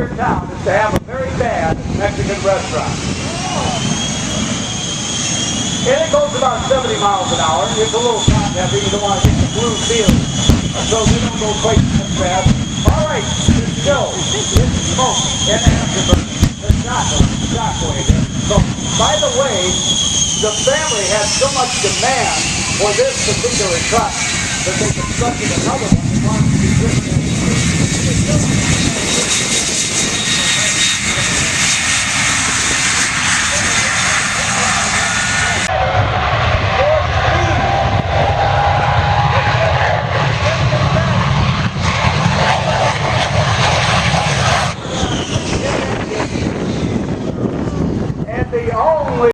your town is to have a very bad Mexican restaurant. And it goes about 70 miles an hour. It's a little top heavy. You don't want to get the blue field. So we don't go quite as fast. All right, it's still, it's smoke and afterburn. It's not shockwave. So, by the way, the family had so much demand for this particular truck that they constructed another one that wanted to be driven. And the only